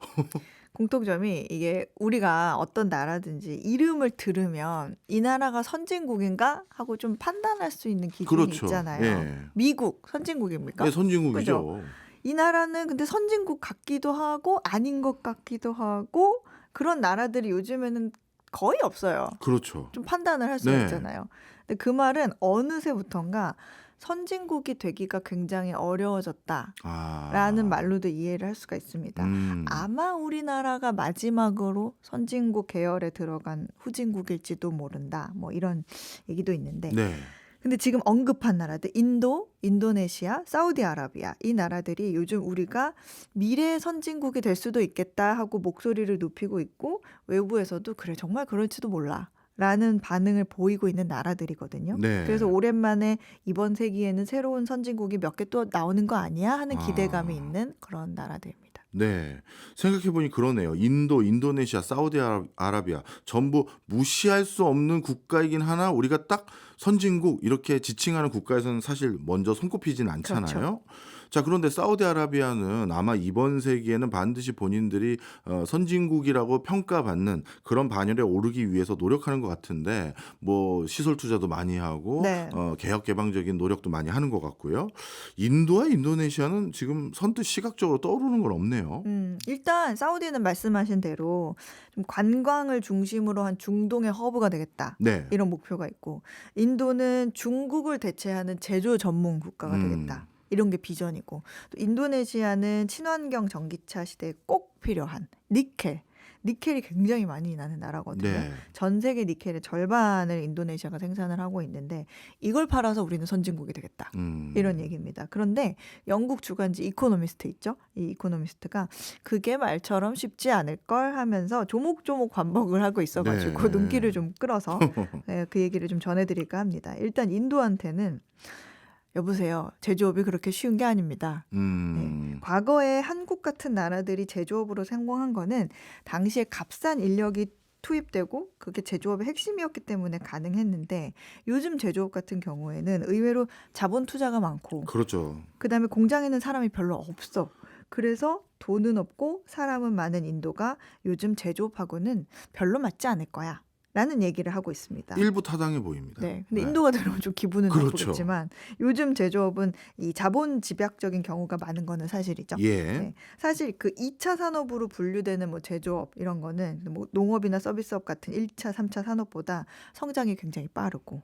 공통점이 이게 우리가 어떤 나라든지 이름을 들으면 이 나라가 선진국인가 하고 좀 판단할 수 있는 기준이 그렇죠. 있잖아요. 예. 미국 선진국입니까? 네, 선진국이죠. 이 나라는 근데 선진국 같기도 하고 아닌 것 같기도 하고 그런 나라들이 요즘에는 거의 없어요. 그렇죠. 좀 판단을 할 수 네. 있잖아요. 근데 그 말은 어느새부턴가 선진국이 되기가 굉장히 어려워졌다라는 아. 말로도 이해를 할 수가 있습니다. 아마 우리나라가 마지막으로 선진국 계열에 들어간 후진국일지도 모른다. 뭐 이런 얘기도 있는데 네. 근데 지금 언급한 나라들 인도, 인도네시아, 사우디아라비아 이 나라들이 요즘 우리가 미래 선진국이 될 수도 있겠다 하고 목소리를 높이고 있고 외부에서도 그래 정말 그럴지도 몰라 라는 반응을 보이고 있는 나라들이거든요. 네. 그래서 오랜만에 이번 세기에는 새로운 선진국이 몇 개 또 나오는 거 아니야 하는 기대감이 있는 그런 나라들입니다. 네. 생각해보니 그러네요. 인도, 인도네시아, 사우디아라비아 전부 무시할 수 없는 국가이긴 하나 우리가 딱 선진국 이렇게 지칭하는 국가에서는 사실 먼저 손꼽히진 않잖아요. 그렇죠. 자, 그런데 사우디아라비아는 아마 이번 세기에는 반드시 본인들이 선진국이라고 평가받는 그런 반열에 오르기 위해서 노력하는 것 같은데 뭐 시설 투자도 많이 하고 네. 개혁 개방적인 노력도 많이 하는 것 같고요. 인도와 인도네시아는 지금 선뜻 시각적으로 떠오르는 건 없네요. 일단 사우디는 말씀하신 대로 좀 관광을 중심으로 한 중동의 허브가 되겠다. 네. 이런 목표가 있고 인도는 중국을 대체하는 제조 전문 국가가 되겠다. 이런 게 비전이고 또 인도네시아는 친환경 전기차 시대에 꼭 필요한 니켈이 굉장히 많이 나는 나라거든요. 네. 전 세계 니켈의 절반을 인도네시아가 생산을 하고 있는데 이걸 팔아서 우리는 선진국이 되겠다. 이런 얘기입니다. 그런데 영국 주간지 이코노미스트 있죠? 이 이코노미스트가 그게 말처럼 쉽지 않을 걸 하면서 조목조목 반복을 하고 있어가지고 네. 눈길을 좀 끌어서 그 얘기를 좀 전해드릴까 합니다. 일단 인도한테는 여보세요. 제조업이 그렇게 쉬운 게 아닙니다. 네. 과거에 한국 같은 나라들이 제조업으로 성공한 거는 당시에 값싼 인력이 투입되고 그게 제조업의 핵심이었기 때문에 가능했는데 요즘 제조업 같은 경우에는 의외로 자본 투자가 많고 그렇죠. 그다음에 공장에는 사람이 별로 없어. 그래서 돈은 없고 사람은 많은 인도가 요즘 제조업하고는 별로 맞지 않을 거야. 라는 얘기를 하고 있습니다. 일부 타당해 보입니다. 네, 근데 인도가 들어오면 좀 기분은 그렇죠. 나쁘겠지만 요즘 제조업은 이 자본 집약적인 경우가 많은 거는 사실이죠. 예. 네, 사실 그 2차 산업으로 분류되는 뭐 제조업 이런 거는 뭐 농업이나 서비스업 같은 1차, 3차 산업보다 성장이 굉장히 빠르고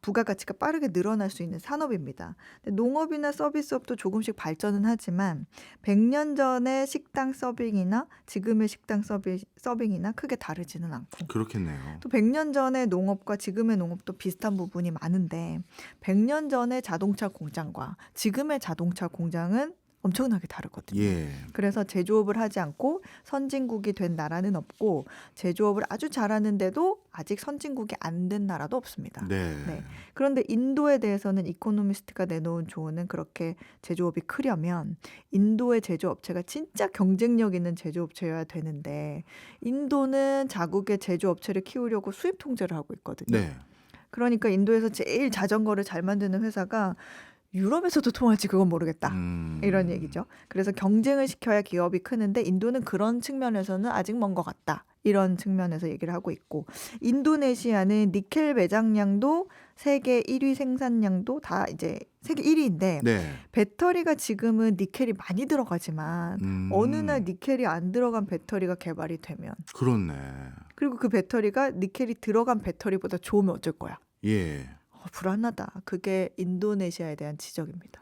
부가가치가 빠르게 늘어날 수 있는 산업입니다. 근데 농업이나 서비스업도 조금씩 발전은 하지만 100년 전의 식당 서빙이나 지금의 식당 서빙이나 크게 다르지는 않고 그렇겠네요. 또 100년 전의 농업과 지금의 농업도 비슷한 부분이 많은데 100년 전의 자동차 공장과 지금의 자동차 공장은 엄청나게 다르거든요. 예. 그래서 제조업을 하지 않고 선진국이 된 나라는 없고 제조업을 아주 잘하는데도 아직 선진국이 안 된 나라도 없습니다. 네. 네. 그런데 인도에 대해서는 이코노미스트가 내놓은 조언은 그렇게 제조업이 크려면 인도의 제조업체가 진짜 경쟁력 있는 제조업체여야 되는데 인도는 자국의 제조업체를 키우려고 수입 통제를 하고 있거든요. 네. 그러니까 인도에서 제일 자전거를 잘 만드는 회사가 유럽에서도 통할지 그건 모르겠다. 이런 얘기죠. 그래서 경쟁을 시켜야 기업이 크는데 인도는 그런 측면에서는 아직 먼 것 같다. 이런 측면에서 얘기를 하고 있고 인도네시아는 니켈 매장량도 세계 1위 생산량도 다 이제 세계 1위인데 네. 배터리가 지금은 니켈이 많이 들어가지만 어느 날 니켈이 안 들어간 배터리가 개발이 되면 그렇네. 그리고 그 배터리가 니켈이 들어간 배터리보다 좋으면 어쩔 거야. 예. 불안하다. 그게 인도네시아에 대한 지적입니다.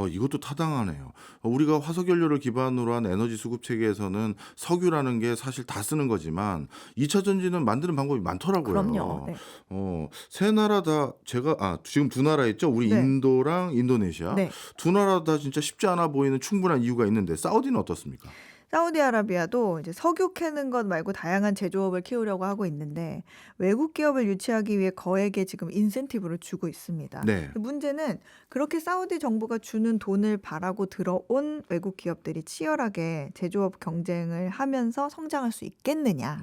이것도 타당하네요. 우리가 화석 연료를 기반으로 한 에너지 수급 체계에서는 석유라는 게 사실 다 쓰는 거지만 2차 전지는 만드는 방법이 많더라고요. 그럼요. 네. 세 나라 다 지금 두 나라 있죠. 우리 네. 인도랑 인도네시아. 네. 두 나라 다 진짜 쉽지 않아 보이는 충분한 이유가 있는데 사우디는 어떻습니까? 사우디아라비아도 이제 석유 캐는 것 말고 다양한 제조업을 키우려고 하고 있는데 외국 기업을 유치하기 위해 거액의 지금 인센티브를 주고 있습니다. 네. 문제는 그렇게 사우디 정부가 주는 돈을 바라고 들어온 외국 기업들이 치열하게 제조업 경쟁을 하면서 성장할 수 있겠느냐.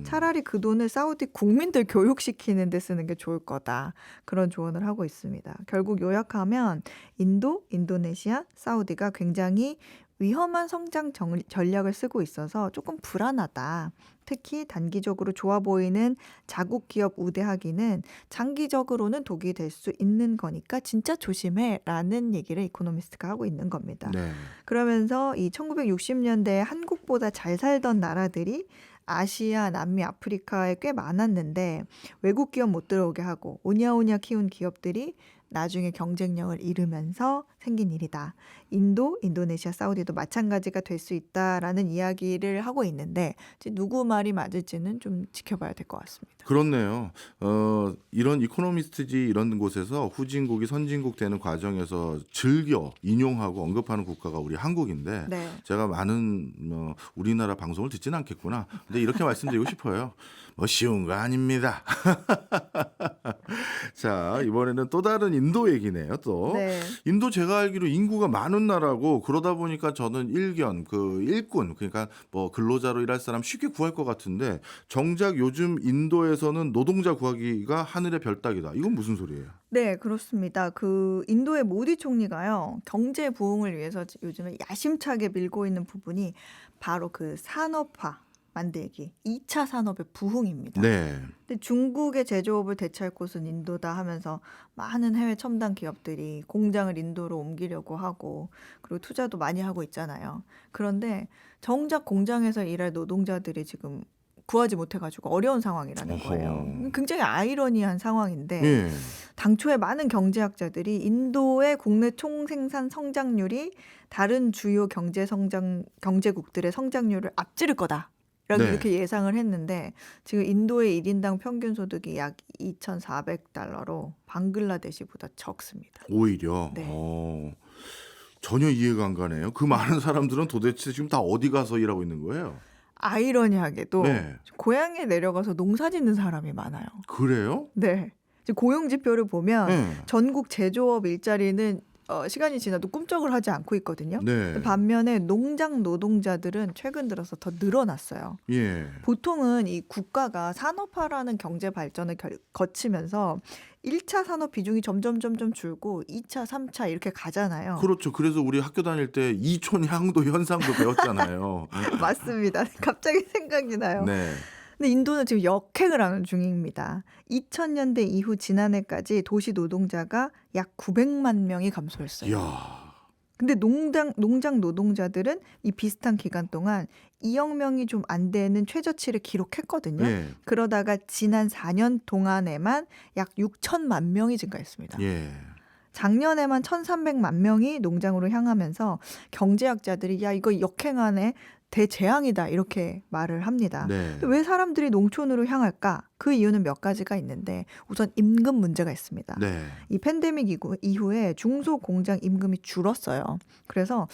차라리 그 돈을 사우디 국민들 교육시키는 데 쓰는 게 좋을 거다. 그런 조언을 하고 있습니다. 결국 요약하면 인도, 인도네시아, 사우디가 굉장히 위험한 성장 전략을 쓰고 있어서 조금 불안하다. 특히 단기적으로 좋아 보이는 자국 기업 우대하기는 장기적으로는 독이 될 수 있는 거니까 진짜 조심해라는 얘기를 이코노미스트가 하고 있는 겁니다. 네. 그러면서 이 1960년대에 한국보다 잘 살던 나라들이 아시아, 남미, 아프리카에 꽤 많았는데 외국 기업 못 들어오게 하고 오냐오냐 키운 기업들이 나중에 경쟁력을 잃으면서 생긴 일이다. 인도, 인도네시아, 사우디도 마찬가지가 될 수 있다라는 이야기를 하고 있는데 이제 누구 말이 맞을지는 좀 지켜봐야 될 것 같습니다. 그렇네요. 이런 이코노미스트지 이런 곳에서 후진국이 선진국 되는 과정에서 즐겨 인용하고 언급하는 국가가 우리 한국인데 네. 제가 많은 우리나라 방송을 듣지는 않겠구나. 근데 이렇게 말씀드리고 싶어요. 쉬운 거 아닙니다. 자, 이번에는 또 다른 인도 얘기네요. 또 네. 인도 제가 알기로 인구가 많은 나라고 그러다 보니까 저는 일견 일꾼 그러니까 뭐 근로자로 일할 사람 쉽게 구할 것 같은데 정작 요즘 인도에서는 노동자 구하기가 하늘의 별 따기다. 이건 무슨 소리예요? 네, 그렇습니다. 그 인도의 모디 총리가요. 경제 부흥을 위해서 요즘에 야심차게 밀고 있는 부분이 바로 그 산업화 만들기, 2차 산업의 부흥입니다. 네. 근데 중국의 제조업을 대체할 곳은 인도다 하면서 많은 해외 첨단 기업들이 공장을 인도로 옮기려고 하고 그리고 투자도 많이 하고 있잖아요. 그런데 정작 공장에서 일할 노동자들이 지금 구하지 못해가지고 어려운 상황이라는 거예요. 어허. 굉장히 아이러니한 상황인데 예. 당초에 많은 경제학자들이 인도의 국내 총생산 성장률이 다른 주요 경제국들의 성장률을 앞지를 거다. 네. 이렇게 예상을 했는데 지금 인도의 1인당 평균 소득이 약 2,400달러로 방글라데시보다 적습니다. 오히려 네. 전혀 이해가 안 가네요. 그 많은 사람들은 도대체 지금 다 어디 가서 일하고 있는 거예요? 아이러니하게도 네. 고향에 내려가서 농사 짓는 사람이 많아요. 그래요? 네. 지금 고용 지표를 보면 네. 전국 제조업 일자리는 시간이 지나도 꿈쩍을 하지 않고 있거든요. 네. 반면에 농장 노동자들은 최근 들어서 더 늘어났어요. 예. 보통은 이 국가가 산업화라는 경제 발전을 거치면서 1차 산업 비중이 점점 줄고 2차, 3차 이렇게 가잖아요. 그렇죠. 그래서 우리 학교 다닐 때 이촌 향도 현상도 배웠잖아요. 맞습니다. 갑자기 생각이 나요. 네. 근데 인도는 지금 역행을 하는 중입니다. 2000년대 이후 지난해까지 도시 노동자가 약 900만 명이 감소했어요. 이야. 근데 농장 노동자들은 이 비슷한 기간 동안 2억 명이 좀 안 되는 최저치를 기록했거든요. 예. 그러다가 지난 4년 동안에만 약 6천만 명이 증가했습니다. 예. 작년에만 1,300만 명이 농장으로 향하면서 경제학자들이 야 이거 역행하네. 대재앙이다 이렇게 말을 합니다. 네. 왜 사람들이 농촌으로 향할까? 그 이유는 몇 가지가 있는데 우선 임금 문제가 있습니다. 네. 이 팬데믹 이후에 중소공장 임금이 줄었어요. 그래서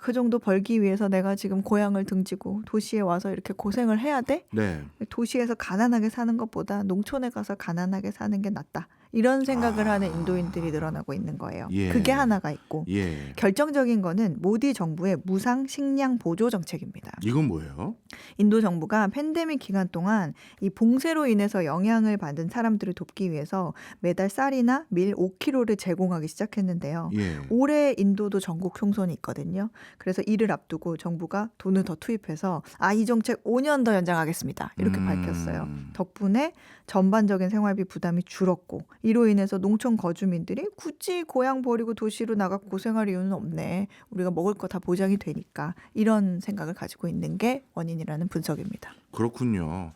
그 정도 벌기 위해서 내가 지금 고향을 등지고 도시에 와서 이렇게 고생을 해야 돼? 네. 도시에서 가난하게 사는 것보다 농촌에 가서 가난하게 사는 게 낫다. 이런 생각을 하는 인도인들이 늘어나고 있는 거예요. 예. 그게 하나가 있고 예. 결정적인 거는 모디 정부의 무상 식량 보조 정책입니다. 이건 뭐예요? 인도 정부가 팬데믹 기간 동안 이 봉쇄로 인해서 영향을 받은 사람들을 돕기 위해서 매달 쌀이나 밀 5kg를 제공하기 시작했는데요. 예. 올해 인도도 전국 총선이 있거든요. 그래서 이를 앞두고 정부가 돈을 더 투입해서 이 정책 5년 더 연장하겠습니다. 이렇게 밝혔어요. 덕분에 전반적인 생활비 부담이 줄었고 이로 인해서 농촌 거주민들이 굳이 고향 버리고 도시로 나가 고생할 이유는 없네. 우리가 먹을 거 다 보장이 되니까 이런 생각을 가지고 있는 게 원인이라는 분석입니다. 그렇군요.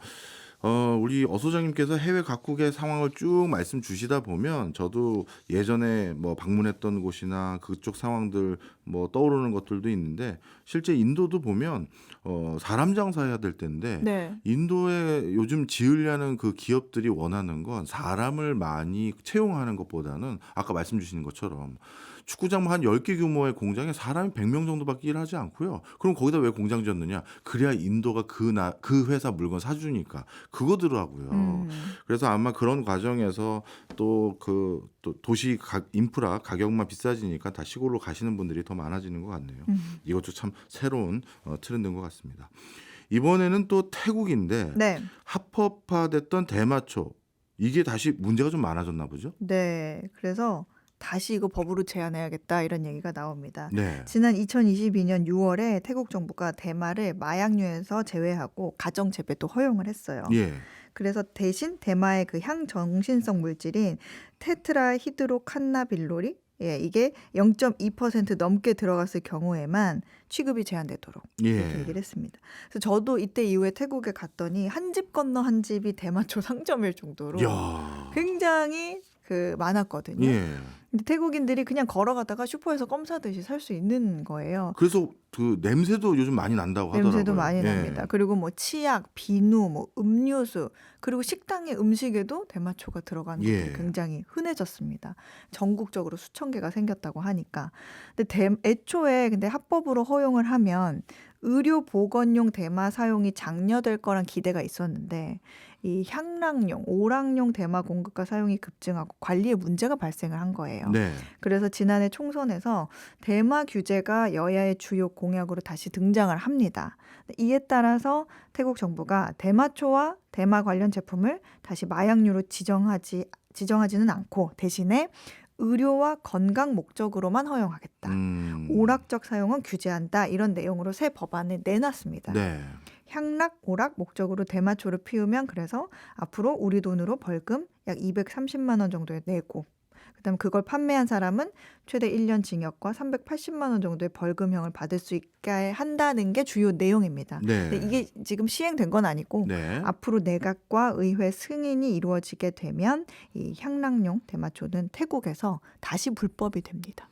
우리 어 소장님께서 해외 각국의 상황을 쭉 말씀 주시다 보면 저도 예전에 뭐 방문했던 곳이나 그쪽 상황들 뭐 떠오르는 것들도 있는데 실제 인도도 보면 사람 장사해야 될 텐데 네. 인도에 요즘 지으려는 그 기업들이 원하는 건 사람을 많이 채용하는 것보다는 아까 말씀 주신 것처럼 축구장 한 10개 규모의 공장에 사람이 100명 정도밖에 일하지 않고요. 그럼 거기다 왜 공장 지었느냐? 그래야 인도가 그 회사 물건 사주니까 그거더라고요. 음. 그래서 아마 그런 과정에서 또 도시 인프라 가격만 비싸지니까 다 시골로 가시는 분들이 더 많아지는 것 같네요. 이것도 참 새로운 트렌드인 것 같습니다. 이번에는 또 태국인데 네. 합법화됐던 대마초 이게 다시 문제가 좀 많아졌나 보죠? 네. 그래서 다시 이거 법으로 제한해야겠다 이런 얘기가 나옵니다. 네. 지난 2022년 6월에 태국 정부가 대마를 마약류에서 제외하고 가정 재배도 허용을 했어요. 예. 그래서 대신 대마의 그 향정신성 물질인 테트라히드로칸나빌롤이 이게 0.2% 넘게 들어갔을 경우에만 취급이 제한되도록 이렇게 예. 얘기를 했습니다. 그래서 저도 이때 이후에 태국에 갔더니 한 집 건너 한 집이 대마초 상점일 정도로 야. 굉장히 많았거든요. 예. 근데 태국인들이 그냥 걸어가다가 슈퍼에서 껌 사듯이 살 수 있는 거예요. 그래서 그 냄새도 요즘 많이 난다고 하더라고요. 냄새도 많이 예. 납니다. 그리고 뭐 치약, 비누, 뭐 음료수, 그리고 식당의 음식에도 대마초가 들어가는 것이 예. 굉장히 흔해졌습니다. 전국적으로 수천 개가 생겼다고 하니까. 근데 애초에 근데 합법으로 허용을 하면 의료 보건용 대마 사용이 장려될 거란 기대가 있었는데 이 향락용, 오락용 대마 공급과 사용이 급증하고 관리에 문제가 발생을 한 거예요. 네. 그래서 지난해 총선에서 대마 규제가 여야의 주요 공약으로 다시 등장을 합니다. 이에 따라서 태국 정부가 대마초와 대마 관련 제품을 다시 마약류로 지정하지는 않고 대신에 의료와 건강 목적으로만 허용하겠다. 오락적 사용은 규제한다. 이런 내용으로 새 법안을 내놨습니다. 네. 향락, 오락 목적으로 대마초를 피우면 그래서 앞으로 우리 돈으로 벌금 약 230만 원 정도에 내고 그다음 그걸 판매한 사람은 최대 1년 징역과 380만 원 정도의 벌금형을 받을 수 있게 한다는 게 주요 내용입니다. 네. 근데 이게 지금 시행된 건 아니고 네. 앞으로 내각과 의회 승인이 이루어지게 되면 이 향락용 대마초는 태국에서 다시 불법이 됩니다.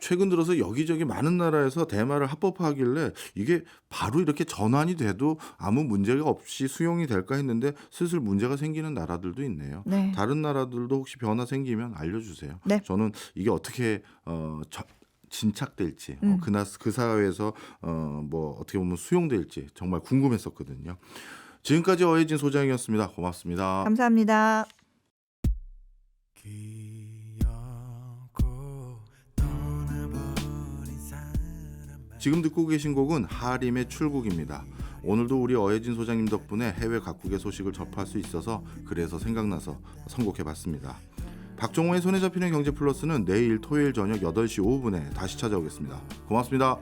최근 들어서 여기저기 많은 나라에서 대마를 합법화하길래 이게 바로 이렇게 전환이 돼도 아무 문제가 없이 수용이 될까 했는데 슬슬 문제가 생기는 나라들도 있네요. 네. 다른 나라들도 혹시 변화 생기면 알려주세요. 네. 저는 이게 어떻게 진착될지 그 사회에서 뭐 어떻게 보면 수용될지 정말 궁금했었거든요. 지금까지 어혜진 소장이었습니다. 고맙습니다. 감사합니다. 지금 듣고 계신 곡은 하림의 출국입니다. 오늘도 우리 어혜진 소장님 덕분에 해외 각국의 소식을 접할 수 있어서 그래서 생각나서 선곡해봤습니다. 박정호의 손에 잡히는 경제 플러스는 내일 토요일 저녁 8시 5분에 다시 찾아오겠습니다. 고맙습니다.